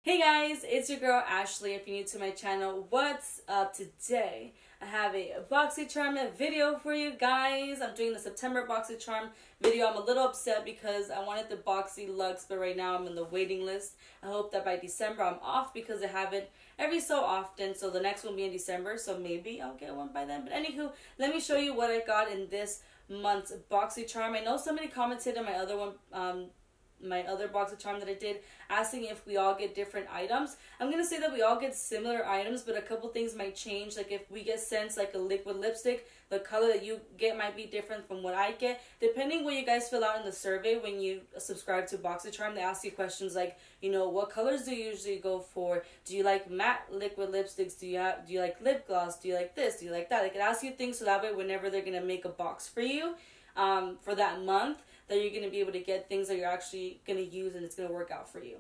Hey guys, it's your girl Ashley. If you're new to my channel, what's up today? I have a Boxy Charm video for you guys. I'm doing the September Boxy Charm video. I'm a little upset because I wanted the Boxy Luxe, but right now I'm in the waiting list. I hope that by December I'm off because I have it every so often. So the next one will be in December, so maybe I'll get one by then. But anywho, let me show you what I got in this month's Boxy Charm. I know somebody commented on my other one, my other Boxy Charm that I did, asking if we all get different items. I'm gonna say that we all get similar items, but a couple things might change. Like if we get scents like a liquid lipstick, the color that you get might be different from what I get. Depending what you guys fill out in the survey when you subscribe to Boxy Charm, they ask you questions like, you know, what colors do you usually go for? Do you like matte liquid lipsticks? Do you like lip gloss? Do you like this? Do you like that? They can ask you things so that way whenever they're gonna make a box for you for that month, that you're going to be able to get things that you're actually going to use and it's going to work out for you.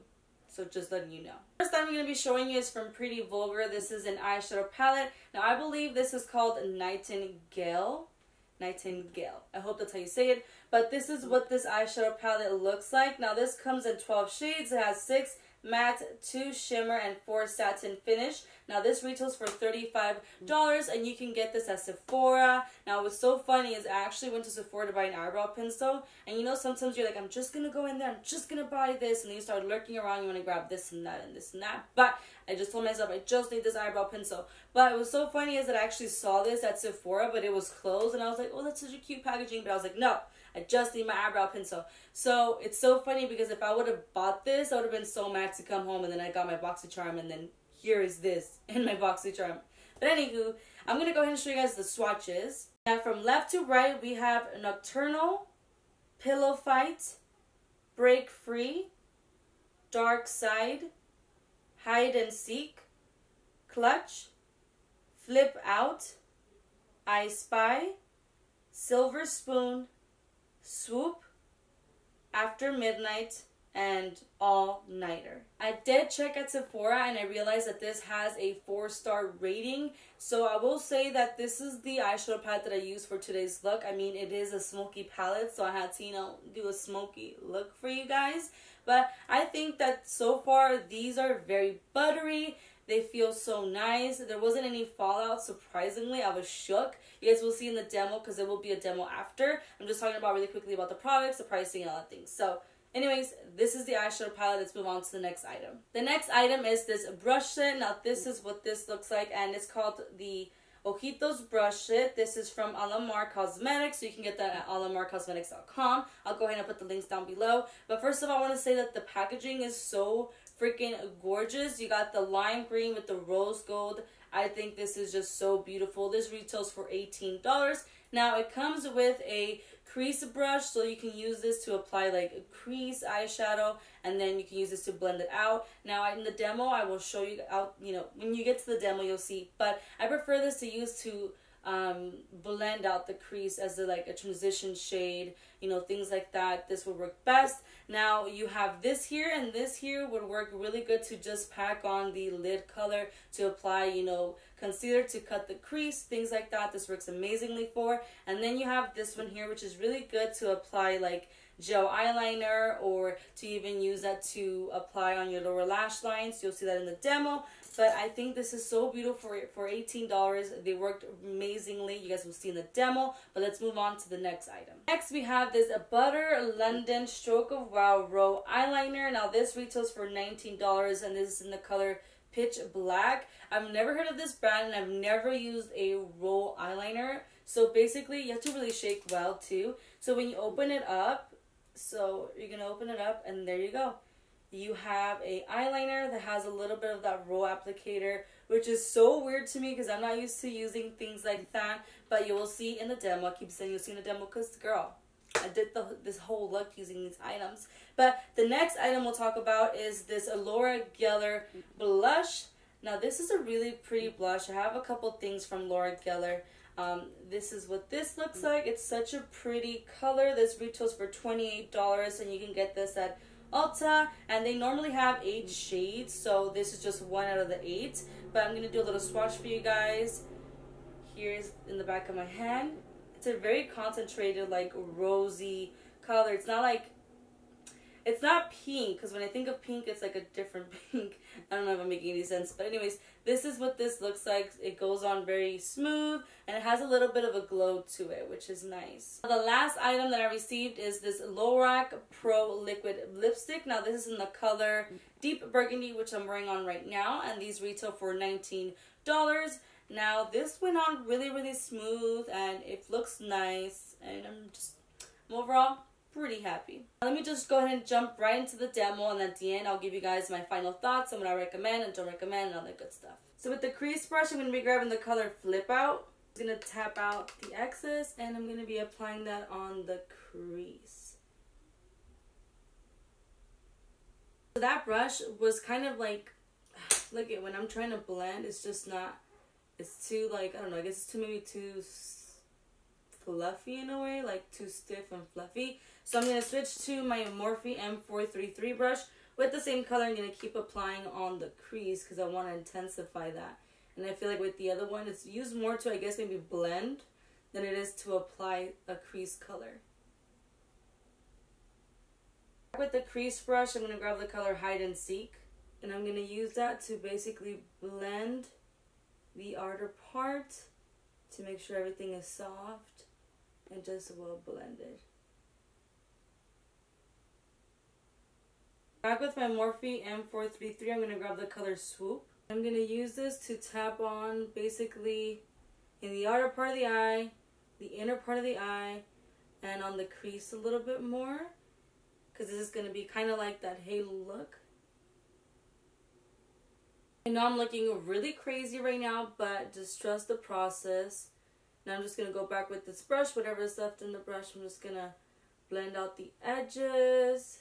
So just letting you know. First item I'm going to be showing you is from Pretty Vulgar. This is an eyeshadow palette. Now I believe this is called Nightingale. Nightingale. I hope that's how you say it. But this is what this eyeshadow palette looks like. Now this comes in 12 shades. It has 6 matte, 2 shimmer, and 4 satin finish. Now this retails for $35 and you can get this at Sephora. Now what's so funny is I actually went to Sephora to buy an eyebrow pencil, and you know sometimes you're like, I'm just gonna go in there, I'm just gonna buy this, and then you start lurking around, you want to grab this and that and this and that. But I just told myself I just need this eyebrow pencil. But what was so funny is that I actually saw this at Sephora, but it was closed, and I was like, oh, that's such a cute packaging. But I was like, no, I just need my eyebrow pencil. So it's so funny because if I would have bought this, I would have been so mad to come home and then I got my Boxy Charm and then here is this in my Boxy Charm. But anywho, I'm going to go ahead and show you guys the swatches. Now from left to right, we have Nocturnal, Pillow Fight, Break Free, Dark Side, Hide and Seek, Clutch, Flip Out, I Spy, Silver Spoon, Swoop, After Midnight, and All Nighter. I did check at Sephora and I realized that this has a 4-star rating. So I will say that this is the eyeshadow palette that I use for today's look. I mean, it is a smoky palette, so I had to, you know, do a smoky look for you guys. But I think that so far these are very buttery. They feel so nice. There wasn't any fallout, surprisingly. I was shook. You guys will see in the demo because there will be a demo after. I'm just talking about really quickly about the products, the pricing, and all that things. So anyways, this is the eyeshadow palette. Let's move on to the next item. The next item is this brush set. Now this is what this looks like, and it's called the Ojitos brush set. This is from Alamar Cosmetics, so you can get that at alamarcosmetics.com. I'll go ahead and put the links down below. But first of all, I want to say that the packaging is so freaking gorgeous. You got the lime green with the rose gold. I think this is just so beautiful. This retails for $18. Now it comes with a crease brush, so you can use this to apply like a crease eyeshadow, and then you can use this to blend it out. Now in the demo I will show you out, you know, when you get to the demo you'll see, but I prefer this to use to blend out the crease as a transition shade, you know, things like that. This would work best. Now you have this here, and this here would work really good to just pack on the lid color, to apply, you know, concealer to cut the crease, things like that. This works amazingly for. And then you have this one here, which is really good to apply like gel eyeliner, or to even use that to apply on your lower lash lines. You'll see that in the demo. But I think this is so beautiful for $18. They worked amazingly. You guys will see in the demo. But let's move on to the next item. Next we have this Butter London Stroke of Wow Row Eyeliner. Now this retails for $19, and this is in the color Pitch Black. I've never heard of this brand, and I've never used a roll eyeliner. So basically you have to really shake well too. So when you open it up, so you're going to open it up, and there you go. You have a eyeliner that has a little bit of that roll applicator, which is so weird to me because I'm not used to using things like that. But you will see in the demo. I keep saying you'll see in the demo because, girl, I did this whole look using these items. But the next item we'll talk about is this Alaura Gether blush. Now this is a really pretty blush. I have a couple things from Laura Geller. This is what this looks like. It's such a pretty color. This retails for $28, and you can get this at Ulta, and they normally have 8 shades, so this is just 1 out of the 8. But I'm gonna do a little swatch for you guys. Here's in the back of my hand. It's a very concentrated, like rosy color. It's not like, it's not pink, because when I think of pink, it's like a different pink. don't know if I'm making any sense, but anyways, this is what this looks like. It goes on very smooth, and it has a little bit of a glow to it, which is nice. The last item that I received is this Lorac Pro Liquid Lipstick. Now, this is in the color Deep Burgundy, which I'm wearing on right now, and these retail for $19. Now, this went on really, really smooth, and it looks nice, and I'm overall pretty happy. Let me just go ahead and jump right into the demo, and at the end I'll give you guys my final thoughts on what I recommend and don't recommend and all that good stuff. So with the crease brush, I'm going to be grabbing the color Flip Out. I'm going to tap out the excess, and I'm going to be applying that on the crease. So that brush was kind of like, look at when I'm trying to blend, it's just not, it's too like, I don't know, I guess it's maybe too fluffy in a way, like too stiff and fluffy. So I'm going to switch to my Morphe M433 brush with the same color. I'm going to keep applying on the crease because I want to intensify that. And I feel like with the other one, it's used more to, I guess, maybe blend than it is to apply a crease color. With the crease brush, I'm going to grab the color Hide and Seek. And I'm going to use that to basically blend the outer part to make sure everything is soft and just well blended. Back with my Morphe M433, I'm going to grab the color Swoop. I'm going to use this to tap on basically in the outer part of the eye, the inner part of the eye, and on the crease a little bit more, because this is going to be kind of like that halo look. I know I'm looking really crazy right now, but just trust the process. Now I'm just going to go back with this brush, whatever is left in the brush, I'm just going to blend out the edges.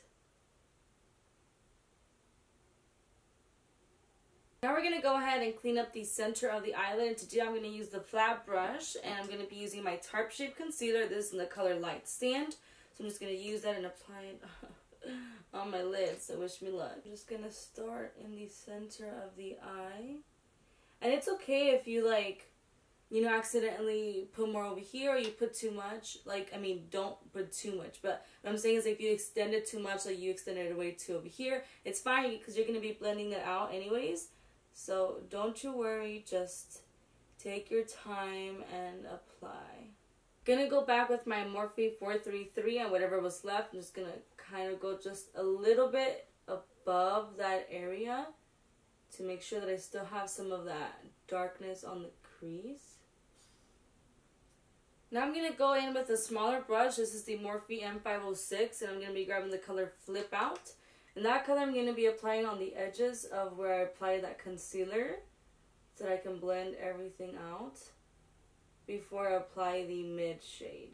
Now we're going to go ahead and clean up the center of the eyelid. To do that, I'm going to use the flat brush, and I'm going to be using my Tarte Shape Concealer. This is in the color Light Sand. So I'm just going to use that and apply it on my lid, so wish me luck. I'm just going to start in the center of the eye. And it's okay if you accidentally put more over here or you put too much. Don't put too much. But what I'm saying is if you extend it too much, like you extended it way too over here, it's fine because you're going to be blending that out anyways. So don't you worry, just take your time and apply. Gonna go back with my Morphe 433 and whatever was left. I'm just gonna kind of go just a little bit above that area to make sure that I still have some of that darkness on the crease. Now I'm gonna go in with a smaller brush. This is the Morphe M506, and I'm gonna be grabbing the color Flip Out. And that color I'm going to be applying on the edges of where I applied that concealer so that I can blend everything out before I apply the mid shade.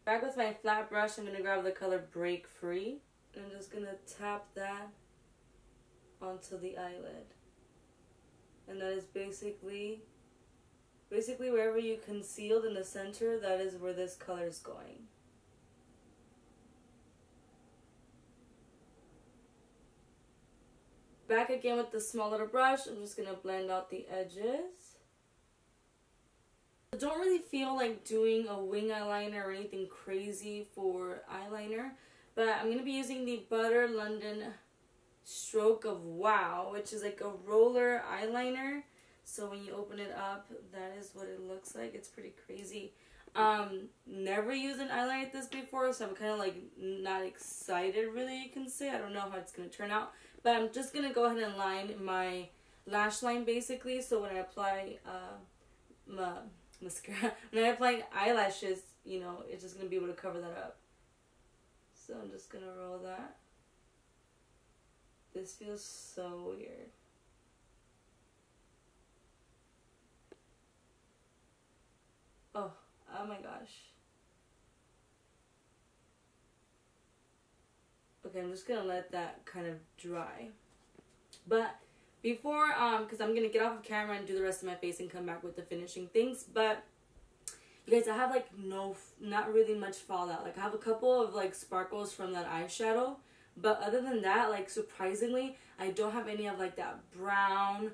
Back with my flat brush, I'm going to grab the color Break Free. And I'm just going to tap that onto the eyelid. And that is basically wherever you concealed in the center, that is where this color is going. Back again with the small little brush, I'm just going to blend out the edges. I don't really feel like doing a wing eyeliner or anything crazy for eyeliner, but I'm going to be using the Butter London Stroke of Wow, which is like a roller eyeliner. So when you open it up, that is what it looks like. It's pretty crazy. Never used an eyeliner like this before, so I'm kind of like not excited really, you can say. I don't know how it's going to turn out. But I'm just going to go ahead and line my lash line basically. So when I apply mascara, when I apply eyelashes, it's just going to be able to cover that up. So I'm just going to roll that. This feels so weird. Oh my gosh. Okay, I'm just gonna let that kind of dry. But before, because I'm gonna get off of camera and do the rest of my face and come back with the finishing things. But you guys, I have like not really much fallout. Like I have a couple of like sparkles from that eyeshadow, but other than that, like surprisingly, I don't have any of like that brown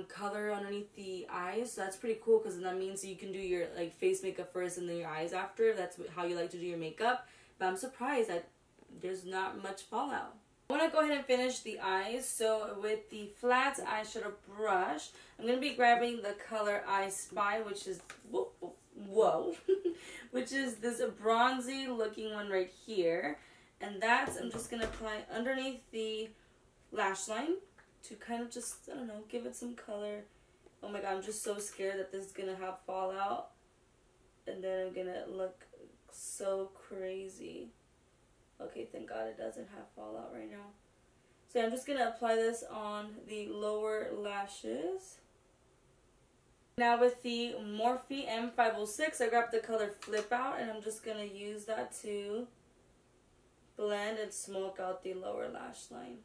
color underneath the eyes. So that's pretty cool because that means you can do your like face makeup first and then your eyes after. If that's how you like to do your makeup. But I'm surprised that there's not much fallout. I want to go ahead and finish the eyes. So with the flat eyeshadow brush, I'm going to be grabbing the color I Spy, which is, whoa, which is this bronzy looking one right here. And that's, I'm just going to apply underneath the lash line to kind of just, I don't know, give it some color. Oh my god, I'm just so scared that this is going to have fallout. And then I'm going to look so crazy. Okay, thank god it doesn't have fallout right now. So I'm just going to apply this on the lower lashes. Now with the Morphe M506, I grabbed the color Flip Out, and I'm just going to use that to blend and smoke out the lower lash line.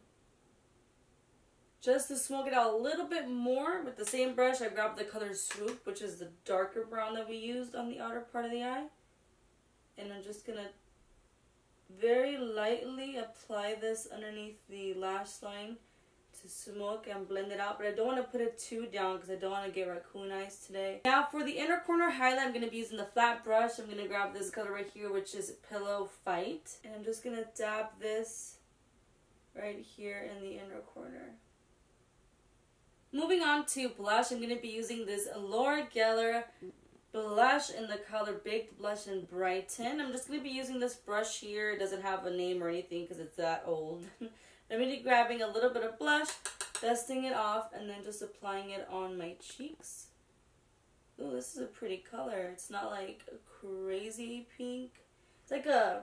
Just to smoke it out a little bit more, with the same brush, I grabbed the color Swoop, which is the darker brown that we used on the outer part of the eye. And I'm just going to very lightly apply this underneath the lash line to smoke and blend it out, but I don't want to put it too down because I don't want to get raccoon eyes today. Now for the inner corner highlight, I'm going to be using the flat brush. I'm going to grab this color right here, which is Pillow Fight, and I'm just going to dab this right here in the inner corner. Moving on to blush, I'm going to be using this Laura blush in the color Baked Blush in Brighten. I'm just going to be using this brush here. It doesn't have a name or anything because it's that old. I'm going to be grabbing a little bit of blush, dusting it off, and then just applying it on my cheeks. Ooh, this is a pretty color. It's not like a crazy pink. It's like a,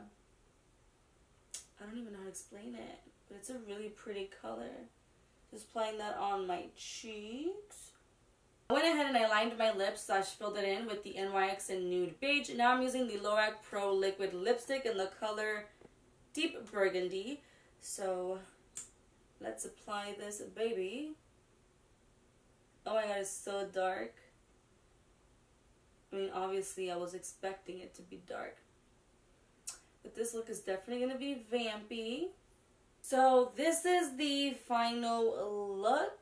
I don't even know how to explain it, but it's a really pretty color. Just applying that on my cheeks. I went ahead and I lined my lips / filled it in with the NYX in Nude Beige. Now I'm using the Lorac Pro Liquid Lipstick in the color Deep Burgundy. So let's apply this baby. Oh my god, it's so dark. I mean, obviously I was expecting it to be dark, but this look is definitely going to be vampy. So this is the final look.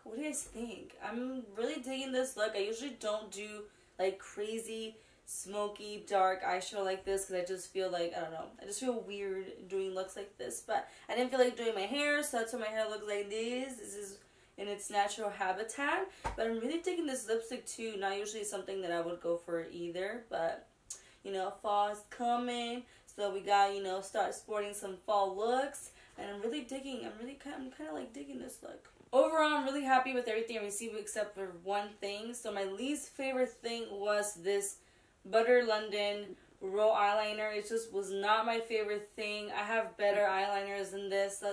What do you guys think? I'm really digging this look. I usually don't do like crazy smoky dark eyeshadow like this because I just feel like, I don't know, I just feel weird doing looks like this. But I didn't feel like doing my hair, so that's why my hair looks like this. This is in its natural habitat. But I'm really digging this lipstick too. Not usually something that I would go for either, but you know, fall is coming, so we got, you know, start sporting some fall looks. And I'm really digging, I'm kind of like digging this look. Overall, I'm really happy with everything I received except for one thing. So my least favorite thing was this Butter London Roll Eyeliner. It just was not my favorite thing. I have better eyeliners than this.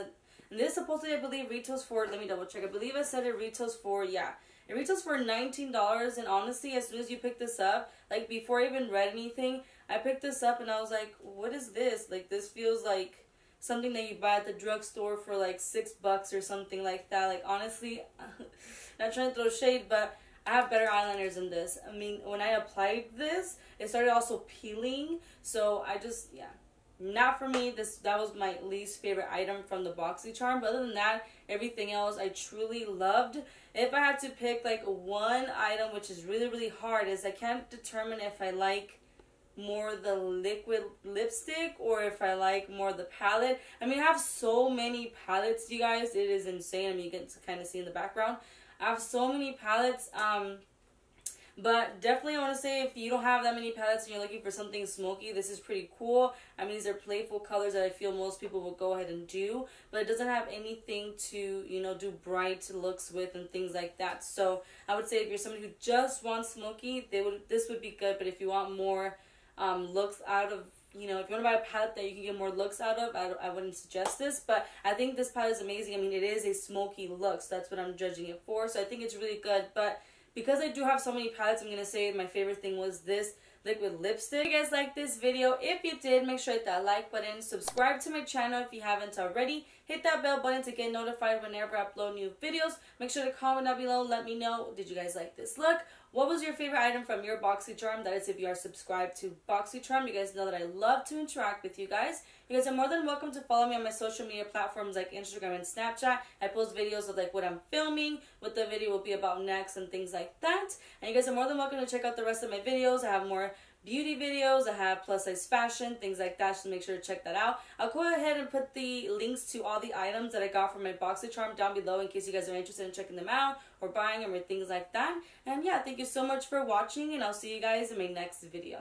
And this supposedly, I believe, retails for, let me double check. I believe I said it retails for, yeah. It retails for $19. And honestly, as soon as you pick this up, like before I even read anything, I picked this up and I was like, what is this? Like, this feels like something that you buy at the drugstore for like $6 or something like that. Like, honestly, not trying to throw shade, but I have better eyeliners than this. I mean, when I applied this, it started also peeling. So I just, yeah, not for me. That was my least favorite item from the Boxy Charm. But other than that, everything else I truly loved. If I had to pick like one item, which is really, really hard, is I can't determine if I like more the liquid lipstick or if I like more the palette. I mean, I have so many palettes, you guys. It is insane. I mean, you can kind of see in the background. I have so many palettes. But definitely I want to say if you don't have that many palettes and you're looking for something smoky, this is pretty cool. I mean, these are playful colors that I feel most people will go ahead and do. But it doesn't have anything to, you know, do bright looks with and things like that. So I would say if you're somebody who just wants smoky, this would be good. But if you want more looks out of, you know, if you want to buy a palette that you can get more looks out of, I wouldn't suggest this. But I think this palette is amazing. I mean, it is a smoky look, so that's what I'm judging it for. So I think it's really good. But because I do have so many palettes, I'm going to say my favorite thing was this liquid lipstick. If you guys liked this video, if you did, make sure to hit that like button. Subscribe to my channel if you haven't already. Hit that bell button to get notified whenever I upload new videos. Make sure to comment down below. Let me know, did you guys like this look? What was your favorite item from your Boxy Charm? That is if you are subscribed to Boxy Charm. You guys know that I love to interact with you guys. You guys are more than welcome to follow me on my social media platforms like Instagram and Snapchat. I post videos of like what I'm filming, what the video will be about next, and things like that. And you guys are more than welcome to check out the rest of my videos. I have more beauty videos. I have plus size fashion, things like that, so make sure to check that out. I'll go ahead and put the links to all the items that I got from my Boxy Charm down below in case you guys are interested in checking them out or buying them or things like that. And yeah, thank you so much for watching, and I'll see you guys in my next video.